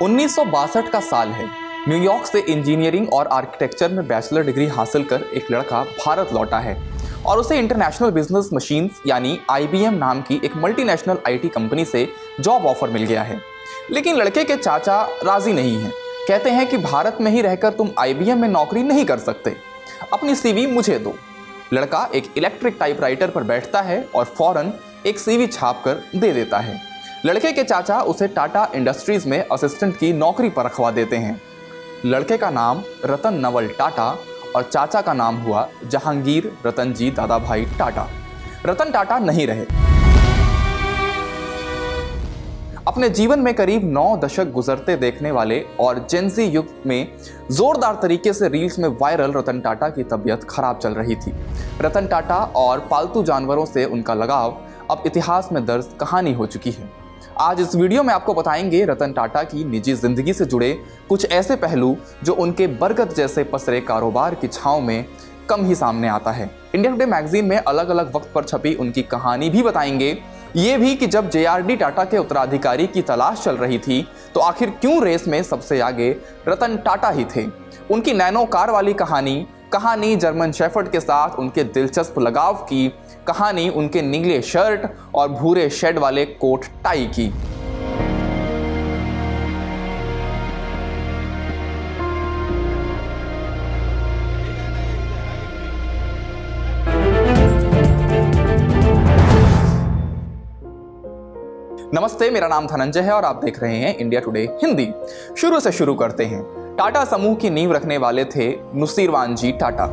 1962 का साल है। न्यूयॉर्क से इंजीनियरिंग और आर्किटेक्चर में बैचलर डिग्री हासिल कर एक लड़का भारत लौटा है और उसे इंटरनेशनल बिजनेस मशीन्स यानी IBM नाम की एक मल्टीनेशनल IT कंपनी से जॉब ऑफर मिल गया है। लेकिन लड़के के चाचा राजी नहीं हैं। कहते हैं कि भारत में ही रहकर तुम IBM में नौकरी नहीं कर सकते, अपनी CV मुझे दो। लड़का एक इलेक्ट्रिक टाइपराइटर पर बैठता है और फौरन एक CV छाप कर दे देता है। लड़के के चाचा उसे टाटा इंडस्ट्रीज में असिस्टेंट की नौकरी पर रखवा देते हैं। लड़के का नाम रतन नवल टाटा और चाचा का नाम हुआ जहांगीर रतनजी दादाभाई टाटा। रतन टाटा नहीं रहे। अपने जीवन में करीब 9 दशक गुजरते देखने वाले और जेनजी युग में जोरदार तरीके से रील्स में वायरल रतन टाटा की तबीयत खराब चल रही थी। रतन टाटा और पालतू जानवरों से उनका लगाव अब इतिहास में दर्ज कहानी हो चुकी है। आज इस वीडियो में आपको बताएंगे रतन टाटा की निजी जिंदगी से जुड़े कुछ ऐसे पहलू जो उनके बरगद जैसे पसरे कारोबार की छांव में कम ही सामने आता है। इंडिया टुडे मैगजीन में अलग अलग वक्त पर छपी उनकी कहानी भी बताएंगे। ये भी कि जब JRD टाटा के उत्तराधिकारी की तलाश चल रही थी तो आखिर क्यों रेस में सबसे आगे रतन टाटा ही थे। उनकी नैनो कार वाली कहानी जर्मन शेफर्ड के साथ उनके दिलचस्प लगाव की कहानी, उनके नीले शर्ट और भूरे शेड वाले कोट टाई की। नमस्ते, मेरा नाम धनंजय है और आप देख रहे हैं इंडिया टुडे हिंदी। शुरू से शुरू करते हैं। टाटा समूह की नींव रखने वाले थे नुसीरवान जी टाटा।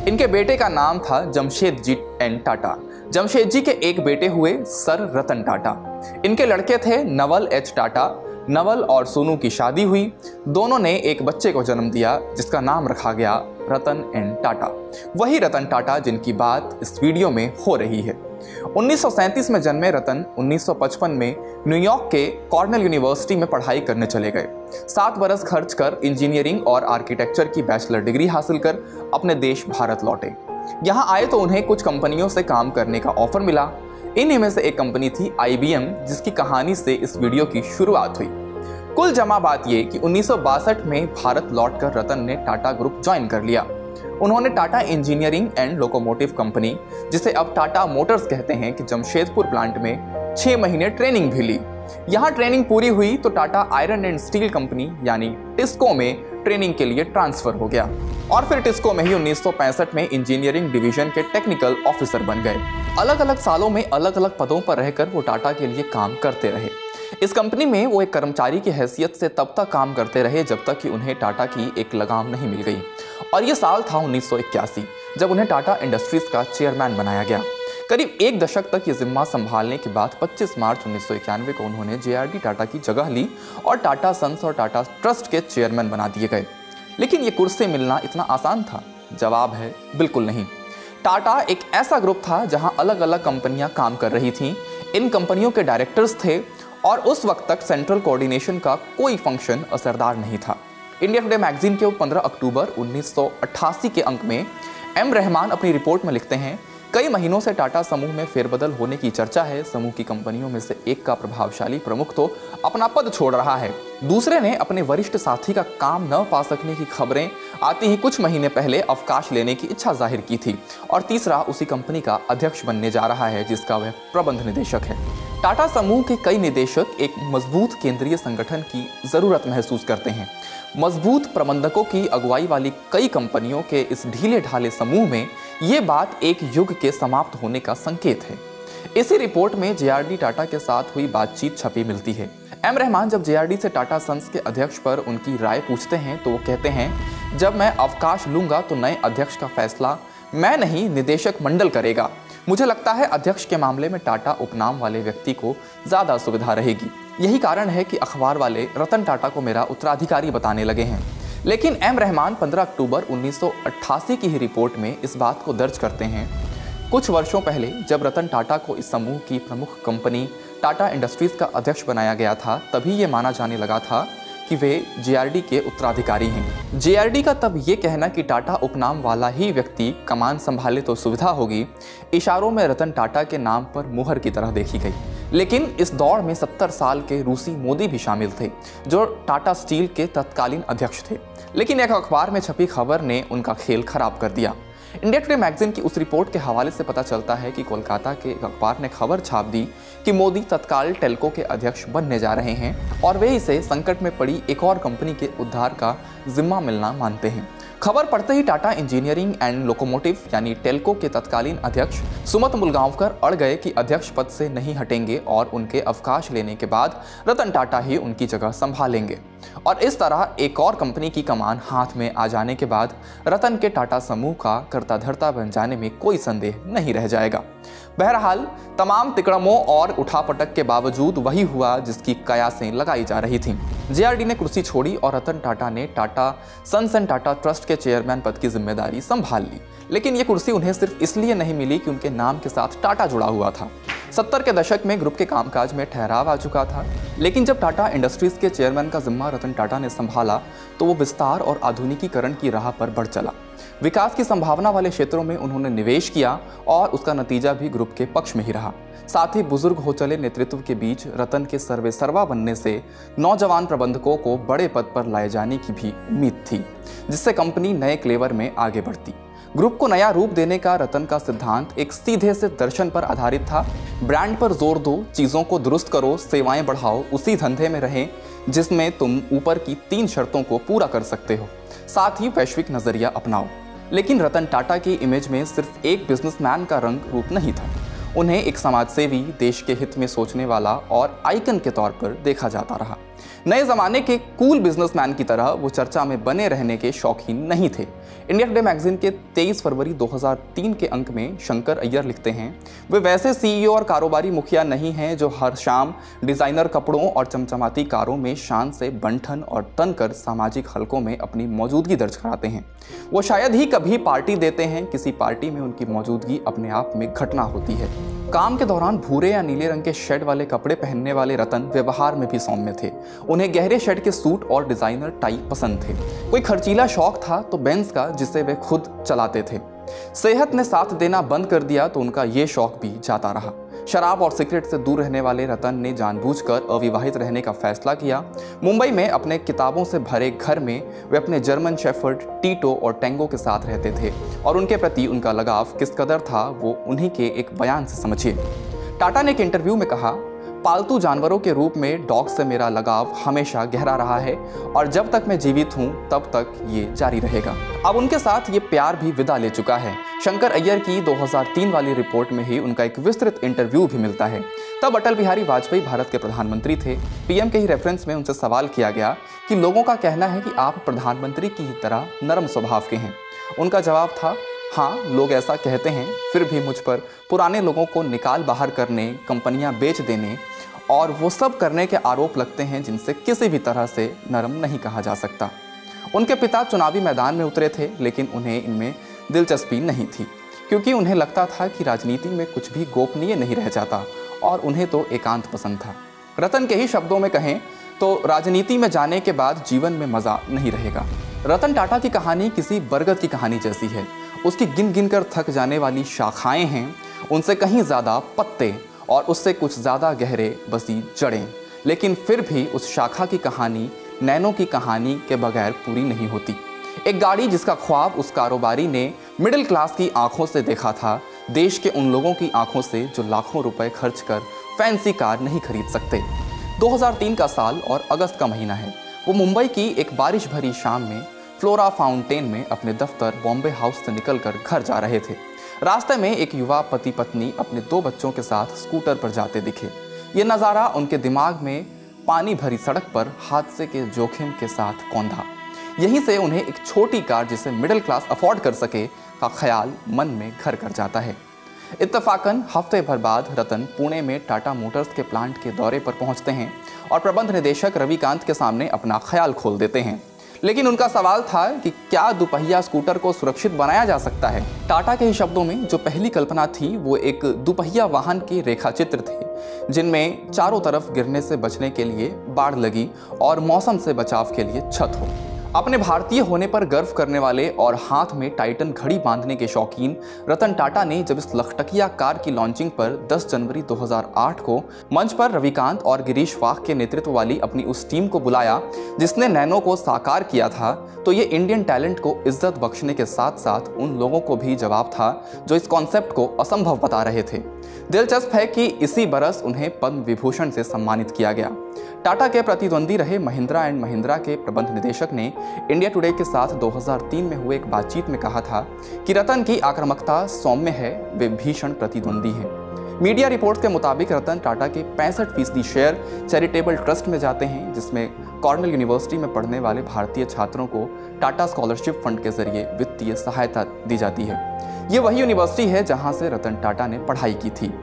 इनके बेटे का नाम था जमशेद जी एन टाटा। जमशेद जी के एक बेटे हुए सर रतन टाटा। इनके लड़के थे नवल एच टाटा। नवल और सोनू की शादी हुई। दोनों ने एक बच्चे को जन्म दिया जिसका नाम रखा गया रतन एन टाटा। वही रतन टाटा जिनकी बात इस वीडियो में हो रही है। 1937 में जन्मे रतन 1955 में न्यूयॉर्क के कॉर्नेल यूनिवर्सिटी में पढ़ाई करने चले गए। 7 बरस खर्च कर इंजीनियरिंग और आर्किटेक्चर की बैचलर डिग्री हासिल कर अपने देश भारत लौटे। यहाँ आए तो उन्हें कुछ कंपनियों से काम करने का ऑफर मिला। इन्हीं में से एक कंपनी थी IBM, जिसकी कहानी से इस वीडियो की शुरुआत हुई। कुल जमा बात ये कि 1962 में भारत लौटकर रतन ने टाटा ग्रुप ज्वाइन कर लिया। उन्होंने Tata engineering and locomotive company, जिसे अब टाटा मोटर्स कहते हैं, कि जमशेदपुर प्लांट में 6 महीने ट्रेनिंग भी ली। यहाँ ट्रेनिंग पूरी हुई तो Tata iron and steel company यानी टिस्को में ट्रेनिंग के लिए ट्रांसफर हो गया और फिर टिस्को में ही 1965 में इंजीनियरिंग डिवीजन के टेक्निकल ऑफिसर बन गए। अलग अलग सालों में अलग अलग पदों पर रहकर वो टाटा के लिए काम करते रहे। इस कंपनी में वो एक कर्मचारी की हैसियत से तब तक काम करते रहे जब तक कि उन्हें टाटा की एक लगाम नहीं मिल गई। और ये साल था 1981, जब उन्हें टाटा इंडस्ट्रीज का चेयरमैन बनाया गया। करीब 1 दशक तक ये जिम्मा संभालने के बाद 25 मार्च 1991 को उन्होंने JRD टाटा की जगह ली और टाटा सन्स और टाटा ट्रस्ट के चेयरमैन बना दिए गए। लेकिन ये कुर्सी मिलना इतना आसान था? जवाब है बिल्कुल नहीं। टाटा एक ऐसा ग्रुप था जहां अलग अलग कंपनियां काम कर रही थीं। इन कंपनियों के डायरेक्टर्स थे और उस वक्त तक सेंट्रल कोऑर्डिनेशन का कोई फंक्शन असरदार नहीं था। इंडिया टुडे मैगजीन के 15 अक्टूबर 1988 के अंक में M रहमान अपनी रिपोर्ट में लिखते हैं, कई महीनों से टाटा समूह में फेरबदल होने की चर्चा है। समूह की कंपनियों में से एक का प्रभावशाली प्रमुख तो अपना पद छोड़ रहा है। दूसरे ने अपने वरिष्ठ साथी का काम न पा सकने की खबरें आती ही कुछ महीने पहले अवकाश लेने की इच्छा जाहिर की थी। और तीसरा उसी कंपनी का अध्यक्ष बनने जा रहा है जिसका वह प्रबंध निदेशक है। टाटा समूह के कई निदेशक एक मजबूत केंद्रीय संगठन की जरूरत महसूस करते हैं। मजबूत प्रबंधकों की अगुवाई वाली कई कंपनियों के इस ढीले ढाले समूह में ये बात एक युग के समाप्त होने का संकेत है। इसी रिपोर्ट में JRD टाटा के साथ हुई बातचीत छपी मिलती है। M रहमान जब JRD से टाटा सन्स के अध्यक्ष पर उनकी राय पूछते हैं तो वो कहते हैं, जब मैं अवकाश लूंगा तो नए अध्यक्ष का फैसला मैं नहीं, निदेशक मंडल करेगा। मुझे लगता है अध्यक्ष के मामले में टाटा उपनाम वाले व्यक्ति को ज्यादा सुविधा रहेगी। यही कारण है कि अखबार वाले रतन टाटा को मेरा उत्तराधिकारी बताने लगे हैं। लेकिन M रहमान 15 अक्टूबर 1988 की ही रिपोर्ट में इस बात को दर्ज करते हैं, कुछ वर्षों पहले जब रतन टाटा को इस समूह की प्रमुख कंपनी टाटा इंडस्ट्रीज का अध्यक्ष बनाया गया था, तभी ये माना जाने लगा था कि वे JRD के उत्तराधिकारी हैं। JRD का तब ये कहना कि टाटा उपनाम वाला ही व्यक्ति कमान संभाले तो सुविधा होगी, इशारों में रतन टाटा के नाम पर मुहर की तरह देखी गई। लेकिन इस दौड़ में 70 साल के रूसी मोदी भी शामिल थे, जो टाटा स्टील के तत्कालीन अध्यक्ष थे। लेकिन एक अखबार में छपी खबर ने उनका खेल खराब कर दिया। इंडिया टुडे मैगजीन की उस रिपोर्ट के हवाले से पता चलता है कि कोलकाता के एक अखबार ने खबर छाप दी कि मोदी तत्काल टेल्को के अध्यक्ष बनने जा रहे हैं और वे इसे संकट में पड़ी एक और कंपनी के उद्धार का जिम्मा मिलना मानते हैं। खबर पढ़ते ही टाटा इंजीनियरिंग एंड लोकोमोटिव यानी टेल्को के तत्कालीन अध्यक्ष सुमत मुलगांवकर अड़ गए कि अध्यक्ष पद से नहीं हटेंगे और उनके अवकाश लेने के बाद रतन टाटा ही उनकी जगह संभालेंगे। और इस तरह एक और कंपनी की कमान हाथ में आ जाने के बाद रतन के टाटा समूह का कर्ता धर्ता बन जाने में कोई संदेह नहीं रह जाएगा। बहरहाल तमाम तिकड़मों और उठापटक के बावजूद वही हुआ जिसकी कयासें लगाई जा रही थीं। जेआरडी ने कुर्सी छोड़ी और रतन टाटा ने Tata sons and Tata trust के चेयरमैन पद की जिम्मेदारी संभाल ली। लेकिन ये कुर्सी उन्हें सिर्फ इसलिए नहीं मिली कि उनके नाम के साथ टाटा जुड़ा हुआ था। 70 के दशक में ग्रुप के कामकाज में ठहराव आ चुका था, लेकिन जब टाटा इंडस्ट्रीज के चेयरमैन का जिम्मा रतन टाटा ने संभाला तो वो विस्तार और आधुनिकीकरण की राह पर बढ़ चला। विकास की संभावना वाले क्षेत्रों में उन्होंने निवेश किया और उसका नतीजा भी ग्रुप के पक्ष में ही रहा। साथ ही बुजुर्ग हो चले नेतृत्व के बीच रतन के सर्वेसर्वा बनने से नौजवान प्रबंधकों को बड़े पद पर लाए जाने की भी उम्मीद थी, जिससे कंपनी नए क्लेवर में आगे बढ़ती। ग्रुप को नया रूप देने का रतन का सिद्धांत एक सीधे से दर्शन पर आधारित था। ब्रांड पर जोर दो, चीज़ों को दुरुस्त करो, सेवाएं बढ़ाओ, उसी धंधे में रहें जिसमें तुम ऊपर की 3 शर्तों को पूरा कर सकते हो, साथ ही वैश्विक नजरिया अपनाओ। लेकिन रतन टाटा की इमेज में सिर्फ एक बिजनेसमैन का रंग रूप नहीं था। उन्हें एक समाजसेवी, देश के हित में सोचने वाला और आइकन के तौर पर देखा जाता रहा। नए जमाने के कूल बिजनेसमैन की तरह वो चर्चा में बने रहने के शौकीन नहीं थे। इंडिया टुडे मैगजीन के 23 फरवरी 2003 के अंक में शंकर अय्यर लिखते हैं, वे वैसे सीईओ और कारोबारी मुखिया नहीं हैं जो हर शाम डिजाइनर कपड़ों और चमचमाती कारों में शान से बंठन और तनकर सामाजिक हलकों में अपनी मौजूदगी दर्ज कराते हैं। वो शायद ही कभी पार्टी देते हैं, किसी पार्टी में उनकी मौजूदगी अपने आप में घटना होती है। काम के दौरान भूरे या नीले रंग के शेड वाले कपड़े पहनने वाले रतन व्यवहार में भी सौम्य थे। उन्हें गहरे शेड के सूट और डिजाइनर टाई पसंद थे। कोई खर्चीला शौक था तो बेंज का, जिसे वे खुद चलाते थे। सेहत ने साथ देना बंद कर दिया तो उनका ये शौक भी जाता रहा। शराब और सिगरेट से दूर रहने वाले रतन ने जानबूझकर अविवाहित रहने का फैसला किया। मुंबई में अपने किताबों से भरे घर में वे अपने जर्मन शेफर्ड टीटो और टेंगो के साथ रहते थे और उनके प्रति उनका लगाव किस कदर था वो उन्हीं के एक बयान से समझिए। टाटा ने एक इंटरव्यू में कहा, पालतू जानवरों के रूप में डॉग से मेरा लगाव हमेशा गहरा रहा है और जब तक मैं जीवित हूं तब तक ये जारी रहेगा। अब उनके साथ ये प्यार भी विदा ले चुका है। शंकर अय्यर की 2003 वाली रिपोर्ट में ही उनका एक विस्तृत इंटरव्यू भी मिलता है। तब अटल बिहारी वाजपेयी भारत के प्रधानमंत्री थे। पीएम के ही रेफरेंस में उनसे सवाल किया गया कि लोगों का कहना है कि आप प्रधानमंत्री की तरह नरम स्वभाव के हैं। उनका जवाब था, हाँ लोग ऐसा कहते हैं, फिर भी मुझ पर पुराने लोगों को निकाल बाहर करने, कंपनियां बेच देने और वो सब करने के आरोप लगते हैं जिनसे किसी भी तरह से नरम नहीं कहा जा सकता। उनके पिता चुनावी मैदान में उतरे थे, लेकिन उन्हें इनमें दिलचस्पी नहीं थी क्योंकि उन्हें लगता था कि राजनीति में कुछ भी गोपनीय नहीं रह जाता और उन्हें तो एकांत पसंद था। रतन के ही शब्दों में कहें तो राजनीति में जाने के बाद जीवन में मज़ा नहीं रहेगा। रतन टाटा की कहानी किसी बरगद की कहानी जैसी है। उसकी गिन गिन कर थक जाने वाली शाखाएं हैं, उनसे कहीं ज़्यादा पत्ते और उससे कुछ ज़्यादा गहरे बसी जड़ें, लेकिन फिर भी उस शाखा की कहानी नैनो की कहानी के बगैर पूरी नहीं होती। एक गाड़ी जिसका ख्वाब उस कारोबारी ने मिडिल क्लास की आंखों से देखा था, देश के उन लोगों की आंखों से जो लाखों रुपए खर्च कर फैंसी कार नहीं खरीद सकते। 2003 का साल और अगस्त का महीना है। वो मुंबई की एक बारिश भरी शाम में फ्लोरा फाउंटेन में अपने दफ्तर बॉम्बे हाउस से निकलकर घर जा रहे थे। रास्ते में एक युवा पति पत्नी अपने 2 बच्चों के साथ स्कूटर पर जाते दिखे। ये नज़ारा उनके दिमाग में पानी भरी सड़क पर हादसे के जोखिम के साथ कौंधा। यहीं से उन्हें एक छोटी कार जिसे मिडिल क्लास अफोर्ड कर सके का ख्याल मन में घर कर जाता है। इत्तफाकन हफ्ते भर बाद रतन पुणे में टाटा मोटर्स के प्लांट के दौरे पर पहुंचते हैं और प्रबंध निदेशक रविकांत के सामने अपना ख्याल खोल देते हैं। लेकिन उनका सवाल था कि क्या दुपहिया स्कूटर को सुरक्षित बनाया जा सकता है। टाटा के ही शब्दों में जो पहली कल्पना थी वो एक दुपहिया वाहन के रेखाचित्र थे जिनमें चारों तरफ गिरने से बचने के लिए बाड़ लगी और मौसम से बचाव के लिए छत हो। अपने भारतीय होने पर गर्व करने वाले और हाथ में टाइटन घड़ी बांधने के शौकीन रतन टाटा ने जब इस लखटकिया कार की लॉन्चिंग पर 10 जनवरी 2008 को मंच पर रविकांत और गिरीश वाघ के नेतृत्व वाली अपनी उस टीम को बुलाया जिसने नैनो को साकार किया था, तो ये इंडियन टैलेंट को इज्जत बख्शने के साथ साथ उन लोगों को भी जवाब था जो इस कॉन्सेप्ट को असंभव बता रहे थे। दिलचस्प है कि इसी बरस उन्हें पद्म विभूषण से सम्मानित किया गया। टाटा के प्रतिद्वंदी रहे महिंद्रा एंड महिंद्रा के प्रबंध निदेशक ने इंडिया टुडे के साथ 2003 में हुए एक बातचीत में कहा था कि रतन की आक्रामकता सौम्य है, वे भीषण प्रतिद्वंदी हैं। मीडिया रिपोर्ट्स के मुताबिक रतन टाटा के 65% शेयर चैरिटेबल ट्रस्ट में जाते हैं, जिसमें कॉर्नेल यूनिवर्सिटी में पढ़ने वाले भारतीय छात्रों को टाटा स्कॉलरशिप फंड के जरिए वित्तीय सहायता दी जाती है। ये वही यूनिवर्सिटी है जहां से रतन टाटा ने पढ़ाई की थी।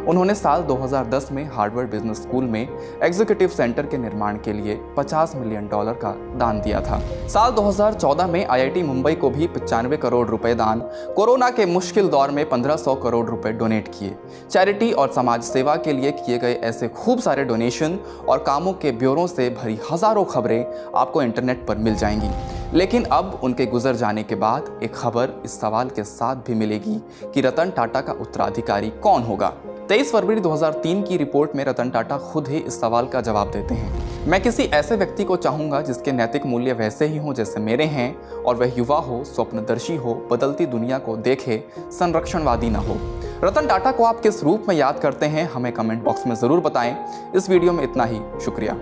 उन्होंने साल 2010 में हार्वर्ड बिजनेस स्कूल में एग्जीक्यूटिव सेंटर के निर्माण के लिए $50 मिलियन का दान दिया था। साल 2014 में आईआईटी मुंबई को भी 95 करोड़ रुपए दान, कोरोना के मुश्किल दौर में 1500 करोड़ रुपए डोनेट किए। चैरिटी और समाज सेवा के लिए किए गए ऐसे खूब सारे डोनेशन और कामों के ब्यौरों से भरी हजारों खबरें आपको इंटरनेट पर मिल जाएंगी। लेकिन अब उनके गुजर जाने के बाद एक खबर इस सवाल के साथ भी मिलेगी कि रतन टाटा का उत्तराधिकारी कौन होगा। 23 फरवरी 2003 की रिपोर्ट में रतन टाटा खुद ही इस सवाल का जवाब देते हैं। मैं किसी ऐसे व्यक्ति को चाहूंगा जिसके नैतिक मूल्य वैसे ही हों जैसे मेरे हैं, और वह युवा हो, स्वप्नदर्शी हो, बदलती दुनिया को देखे, संरक्षणवादी ना हो। रतन टाटा को आप किस रूप में याद करते हैं, हमें कमेंट बॉक्स में जरूर बताएं। इस वीडियो में इतना ही, शुक्रिया।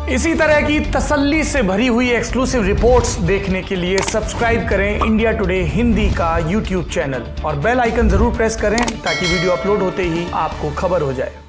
इसी तरह की तसल्ली से भरी हुई एक्सक्लूसिव रिपोर्ट्स देखने के लिए सब्सक्राइब करें इंडिया टुडे हिंदी का YouTube चैनल और बेल आइकन जरूर प्रेस करें ताकि वीडियो अपलोड होते ही आपको खबर हो जाए।